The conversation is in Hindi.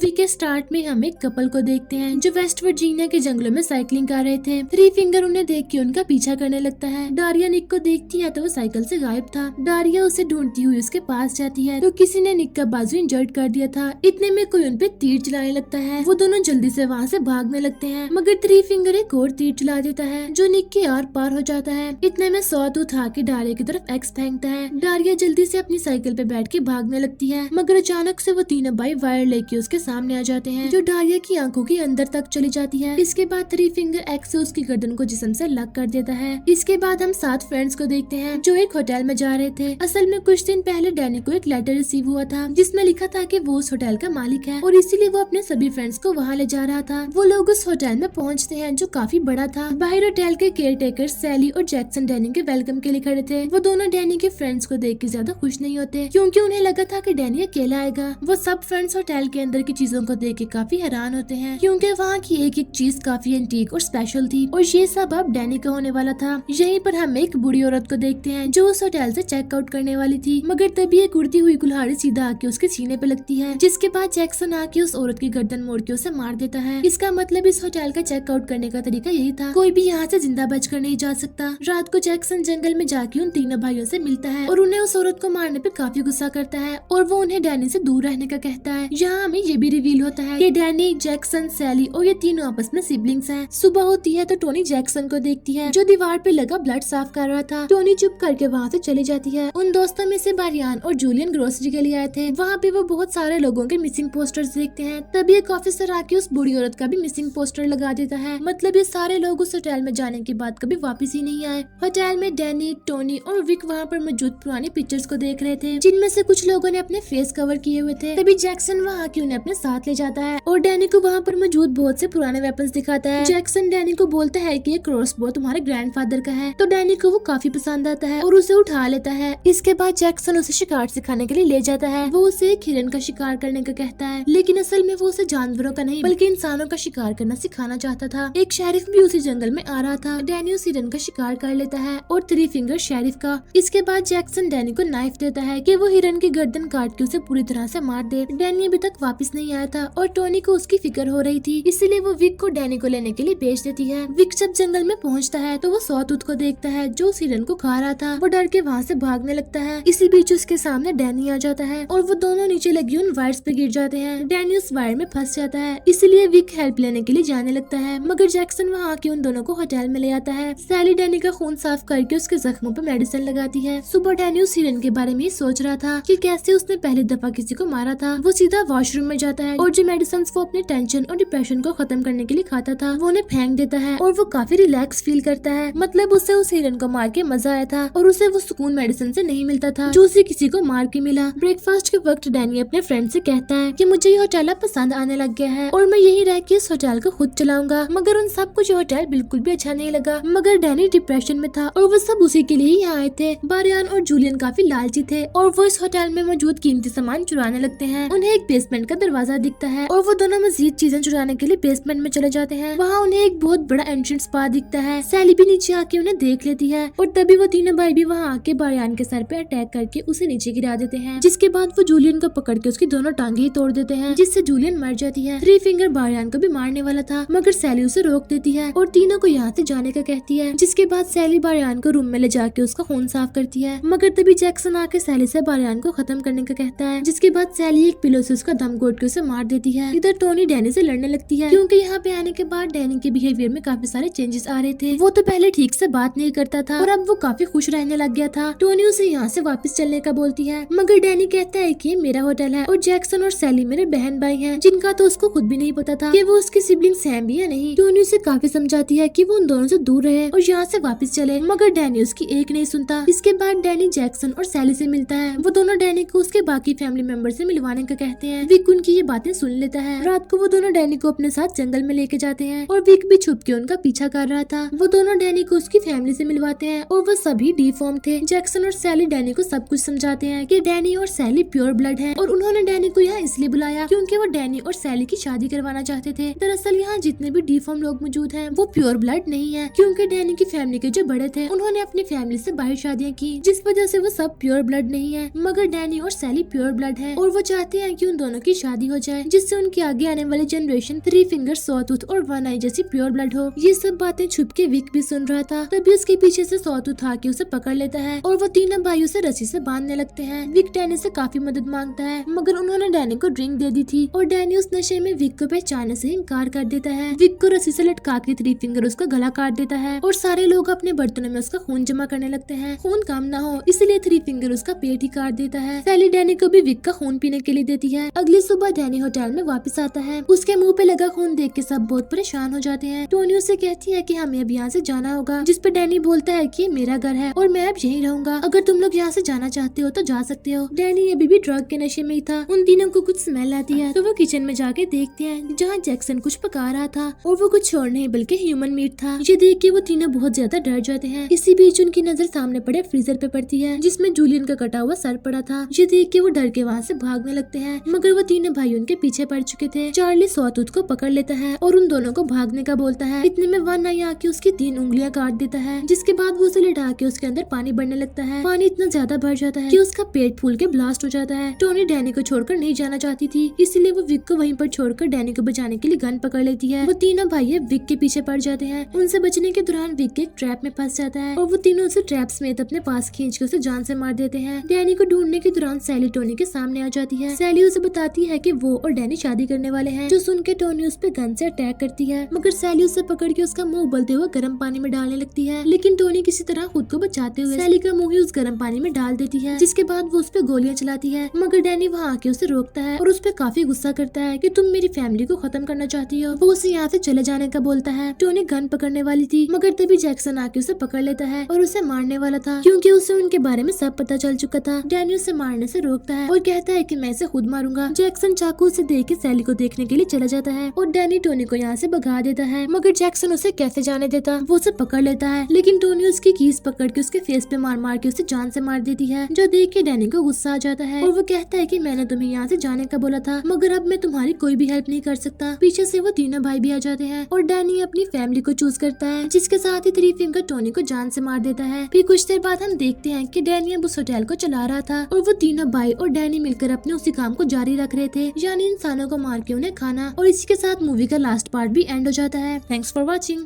मूवी के स्टार्ट में हम एक कपल को देखते हैं जो वेस्ट वर्जीनिया के जंगलों में साइकिलिंग कर रहे थे। थ्री फिंगर उन्हें देख के उनका पीछा करने लगता है। डारिया निक को देखती है तो वो साइकिल से गायब था। डारिया उसे ढूंढती हुई उसके पास जाती है तो किसी ने निक का बाजू इंजर्ड कर दिया था। इतने में कोई उन पे तीर चलाने लगता है। वो दोनों जल्दी से वहाँ से भागने लगते हैं, मगर थ्री फिंगर एक और तीर चला देता है जो निक के आर पार हो जाता है। इतने में सॉट उठा के डारिया की तरफ एक्स फेंकता है। डारिया जल्दी से अपनी साइकिल पे बैठ के भागने लगती है, मगर अचानक से वो तीनों भाई वायर लेके उसके सामने आ जाते हैं जो डारिया की आंखों के अंदर तक चली जाती है। इसके बाद थ्री फिंगर एक्स से उसकी गर्दन को जिस्म से लग कर देता है। इसके बाद हम 7 फ्रेंड्स को देखते हैं जो एक होटल में जा रहे थे। असल में कुछ दिन पहले डैनी को एक लेटर रिसीव हुआ था जिसमें लिखा था कि वो उस होटल का मालिक है और इसीलिए वो अपने सभी फ्रेंड्स को वहाँ ले जा रहा था। वो लोग उस होटल में पहुँचते हैं जो काफी बड़ा था। बाहर होटल के केयर टेकर सैली और जैक्सन डैनी के वेलकम के लिए खड़े थे। वो दोनों डैनी के फ्रेंड्स को देख के ज्यादा खुश नहीं होते क्योंकि उन्हें लगा था कि डैनी अकेला आएगा। वो सब फ्रेंड्स होटल के अंदर की चीजों को देख के काफी हैरान होते हैं क्योंकि वहाँ की एक एक चीज काफी एंटीक और स्पेशल थी और ये सब अब डैनी का होने वाला था। यहीं पर हम एक बूढ़ी औरत को देखते हैं जो उस होटल से चेकआउट करने वाली थी, मगर तभी एक उड़ती हुई कुल्हाड़ी सीधा आके उसके सीने पे लगती है, जिसके बाद जैक्सन आके उस औरत की गर्दन मोड़ के उसे मार देता है। इसका मतलब इस होटल का चेकआउट करने का तरीका यही था, कोई भी यहाँ से जिंदा बचकर नहीं जा सकता। रात को जैक्सन जंगल में जाके उन तीनों भाइयों से मिलता है और उन्हें उस औरत को मारने पे काफी गुस्सा करता है और वो उन्हें डैनी से दूर रहने का कहता है। यहाँ हमें ये भी रिवील होता है कि डैनी, जैक्सन, सैली और ये तीनों आपस में सिबलिंग्स हैं। सुबह होती है तो टोनी जैक्सन को देखती है जो दीवार पे लगा ब्लड साफ कर रहा था। टोनी चुप करके वहाँ से चली जाती है। उन दोस्तों में से बारियान और जूलियन ग्रोसरी के लिए आए थे। वहाँ पे वो बहुत सारे लोगों के मिसिंग पोस्टर्स देखते हैं। तभी एक ऑफिसर आके उस बूढ़ी औरत का भी मिसिंग पोस्टर लगा देता है। मतलब ये सारे लोग उस होटल में जाने के बाद कभी वापस ही नहीं आए। होटल में डैनी, टोनी और विक वहाँ पर मौजूद पुरानी पिक्चर्स को देख रहे थे जिनमें से कुछ लोगों ने अपने फेस कवर किए हुए थे। तभी जैक्सन वहाँ आके उन्हें अपने साथ ले जाता है और डैनी को वहाँ पर मौजूद बहुत से पुराने वेपन्स दिखाता है। जैक्सन डैनी को बोलता है कि ये क्रॉसबो तुम्हारे ग्रैंडफादर का है, तो डैनी को वो काफी पसंद आता है और उसे उठा लेता है। इसके बाद जैक्सन उसे शिकार सिखाने के लिए ले जाता है। वो उसे एक हिरन का शिकार करने का कहता है, लेकिन असल में वो उसे जानवरों का नहीं बल्कि इंसानों का शिकार करना सिखाना चाहता था। एक शेरिफ भी उसी जंगल में आ रहा था। डैनी उस हिरन का शिकार कर लेता है और थ्री फिंगर शेरिफ का। इसके बाद जैक्सन डैनी को नाइफ देता है कि वो हिरन की गर्दन काट के उसे पूरी तरह से मार दे। डैनी अभी तक वापस नहीं आया था और टोनी को उसकी फिक्र हो रही थी, इसलिए वो विक को डैनी को लेने के लिए भेज देती है। विक जब जंगल में पहुंचता है तो वो सॉटूथ को देखता है जो उस हिरन को खा रहा था। वो डर के वहाँ से भागने लगता है। इसी बीच उसके सामने डैनी आ जाता है और वो दोनों नीचे लगी उन वायर्स पे गिर जाते हैं। डैनी उस वायर में फंस जाता है, इसलिए विक हेल्प लेने के लिए जाने लगता है, मगर जैक्सन वहाँ आके उन दोनों को होटल में ले आता है। सैली डैनी का खून साफ करके उसके जख्मों पे मेडिसिन लगाती है। सुबह डैनी उस हिरन के बारे में ही सोच रहा था कि कैसे उसने पहली दफा किसी को मारा था। वो सीधा वॉशरूम में जाता है और जो मेडिसिन वो अपने टेंशन और डिप्रेशन को खत्म करने के लिए खाता था वो उन्हें फेंक देता है और वो काफी रिलैक्स फील करता है। मतलब उसे उस हिरन को मार के मजा आया था और उसे वो सुकून मेडिसिन से नहीं मिलता था जो उसे किसी को मार के मिला। ब्रेकफास्ट के वक्त डैनी अपने फ्रेंड से कहता है कि मुझे ये होटल पसंद आने लग गया है और मैं यही रह के इस होटल को खुद चलाऊंगा। मगर उन सबको ये होटल बिल्कुल भी अच्छा नहीं लगा। मगर डैनी डिप्रेशन में था और वो सब उसी के लिए ही यहाँ आए थे। बारियान और जूलियन काफी लालची थे और वो इस होटल में मौजूद कीमती सामान चुराने लगते हैं। उन्हें एक बेसमेंट का दरवाजा दिखता है और वो दोनों मजीद चीजें चुराने के लिए बेसमेंट में चले जाते हैं। वहाँ उन्हें एक बहुत बड़ा एंट्रेंस स्पा दिखता है। सैली भी नीचे आके उन्हें देख लेती है और तभी वो तीनों भाई भी वहाँ आके बारियान के सर पे अटैक करके उसे नीचे गिरा देते हैं, जिसके बाद वो जूलियन को पकड़ के उसकी दोनों टांगे ही तोड़ देते हैं, जिससे जूलियन मर जाती है। थ्री फिंगर बारियान को भी मारने वाला था, मगर सैली उसे रोक देती है और तीनों को यहाँ से जाने का कहती है, जिसके बाद सैली बारियान को रूम में ले जाके उसका खून साफ करती है। मगर तभी जैक्सन आके सैली से बारियान को खत्म करने का कहता है, जिसके बाद सैली एक पिलो से उसका दम घोट के उसे मार देती है। इधर टोनी डैनी से लड़ने लगती है क्योंकि यहाँ पे आने के बाद डैनी के बिहेवियर में काफी सारे चेंजेस आ रहे थे। वो तो पहले ठीक से बात नहीं करता था और अब वो काफी खुश रहने लग गया था। टोनी उसे यहाँ से वापस चलने का बोलती है, मगर डैनी कहता है कि मेरा होटल है और जैक्सन और सैली मेरे बहन भाई हैं, जिनका तो उसको खुद भी नहीं पता था कि वो उसकी सिबलिंग्स हैं भी या नहीं। टोनी उसे काफी समझाती है कि वो उन दोनों से दूर रहे और यहाँ से वापस चले, मगर डैनी उसकी एक नहीं सुनता। इसके बाद डैनी जैक्सन और सैली से मिलता है। वो दोनों डैनी को उसके बाकी फैमिली मेंबर से मिलवाने का कहते हैं। विक उनकी ये बातें सुन लेता है। रात को वो दोनों डैनी को अपने साथ जंगल में लेके जाते हैं और विक भी छुप के उनका पीछा कर रहा था। वो दोनों डैनी को उसकी फैमिली से मिलवाते हैं और वो सभी डिफॉर्म थे। जैक्सन और सैली डैनी को सब कुछ समझाते हैं कि डैनी और सैली प्योर ब्लड है और उन्होंने डैनी को यहाँ इसलिए बुलाया क्योंकि वो डैनी और सैली की शादी करवाना चाहते थे। दरअसल यहाँ जितने भी डिफॉर्म लोग मौजूद हैं वो प्योर ब्लड नहीं है, क्योंकि डैनी की फैमिली के जो बड़े थे उन्होंने अपनी फैमिली से बाहर शादियाँ की, जिस वजह से वो सब प्योर ब्लड नहीं है। मगर डैनी और सैली प्योर ब्लड है और वो चाहते हैं कि उन दोनों की शादी शादी हो जाए, जिससे उनकी आगे आने वाली जनरेशन थ्री फिंगर, सॉटूथ और वन आई जैसी प्योर ब्लड हो। ये सब बातें छुप के विक भी सुन रहा था। तभी उसके पीछे से सॉटूथ आके उसे पकड़ लेता है और वो तीनों भाई उसे रस्सी से बांधने लगते हैं। विक डैनी से काफी मदद मांगता है, मगर उन्होंने डैनी को ड्रिंक दे दी थी और डैनी उस नशे में विक को पहचानने से इनकार कर देता है। विक को रस्सी से लटका के थ्री फिंगर उसका गला काट देता है और सारे लोग अपने बर्तनों में उसका खून जमा करने लगते हैं। खून कम ना हो इसलिए थ्री फिंगर उसका पेट ही काट देता है। सैली डैनी को भी विक का खून पीने के लिए देती है। अगली सुबह डैनी होटल में वापस आता है। उसके मुंह पे लगा खून देख के सब बहुत परेशान हो जाते हैं। टोनी उसे कहती है कि हमें अब यहाँ से जाना होगा, जिस पे डैनी बोलता है कि ये मेरा घर है और मैं अब यहीं रहूंगा। अगर तुम लोग यहाँ से जाना चाहते हो तो जा सकते हो। डैनी अभी भी ड्रग के नशे में ही था। उन तीनों को कुछ स्मेल आती है तो वो किचन में जाके देखते हैं जहाँ जैक्सन कुछ पका रहा था और वो कुछ और नहीं बल्कि ह्यूमन मीट था। ये देख के वो तीनों बहुत ज्यादा डर जाते हैं। इसी बीच उनकी नजर सामने पड़े फ्रीजर पे पड़ती है जिसमें जूलियन का कटा हुआ सर पड़ा था। ये देख के वो डर के वहाँ से भागने लगते हैं, मगर वो तीनों भाई उनके पीछे पड़ चुके थे। चार्ली सॉटूथ को पकड़ लेता है और उन दोनों को भागने का बोलता है। इतने में वन आई आके उसकी 3 उंगलियां काट देता है, जिसके बाद वो उसे लिटा के उसके अंदर पानी बढ़ने लगता है। पानी इतना ज्यादा भर जाता है कि उसका पेट फूल के ब्लास्ट हो जाता है। टोनी डैनी को छोड़कर नहीं जाना चाहती थी, इसलिए वो विक को वहीं पर छोड़कर डैनी को बचाने के लिए गन पकड़ लेती है। वो तीनों भाई विक के पीछे पड़ जाते हैं। उनसे बचने के दौरान विक एक ट्रैप में फंस जाता है और वो तीनों उसे ट्रैप समेत अपने पास खींच के उसे जान से मार देते हैं। डैनी को ढूंढने के दौरान सैली टोनी के सामने आ जाती है। सैली उसे बताती है कि वो और डैनी शादी करने वाले हैं, जो सुन के टोनी उस पे गन से अटैक करती है, मगर सैली उसे पकड़ के उसका मुंह उबलते हुए गर्म पानी में डालने लगती है। लेकिन टोनी किसी तरह खुद को बचाते हुए सैली का मुंह ही उस गर्म पानी में डाल देती है, जिसके बाद वो उस पे गोलियां चलाती है। मगर डैनी वहाँ आके उसे रोकता है और उस पे काफी गुस्सा करता है कि तुम मेरी फैमिली को खत्म करना चाहती हो। वो उसे यहाँ से चले जाने का बोलता है। टोनी गन पकड़ने वाली थी, मगर तभी जैक्सन आके उसे पकड़ लेता है और उसे मारने वाला था, क्योंकि उसे उनके बारे में सब पता चल चुका था। डैनी उसे मारने से रोकता है और कहता है कि मैं इसे खुद मारूंगा। जैक्सन चाकू से देख के सैली को देखने के लिए चला जाता है और डैनी टोनी को यहाँ से भगा देता है, मगर जैक्सन उसे कैसे जाने देता। वो उसे पकड़ लेता है, लेकिन टोनी उसकी कीज पकड़ के उसके फेस पे मार मार के उसे जान से मार देती है, जो देख के डैनी को गुस्सा आ जाता है और वो कहता है कि मैंने तुम्हें यहाँ से जाने का बोला था, मगर अब मैं तुम्हारी कोई भी हेल्प नहीं कर सकता। पीछे से वो तीनों भाई भी आ जाते हैं और डैनी अपनी फैमिली को चूज करता है, जिसके साथ ही थ्री फिंगर टोनी को जान से मार देता है। फिर कुछ देर बाद हम देखते हैं कि डैनी अब उस होटल को चला रहा था और वो तीनों भाई और डैनी मिलकर अपने उसी काम को जारी रख रहे थे, यानी इंसानों को मार के उन्हें खाना। और इसी के साथ मूवी का लास्ट पार्ट भी एंड हो जाता है। Thanks for watching.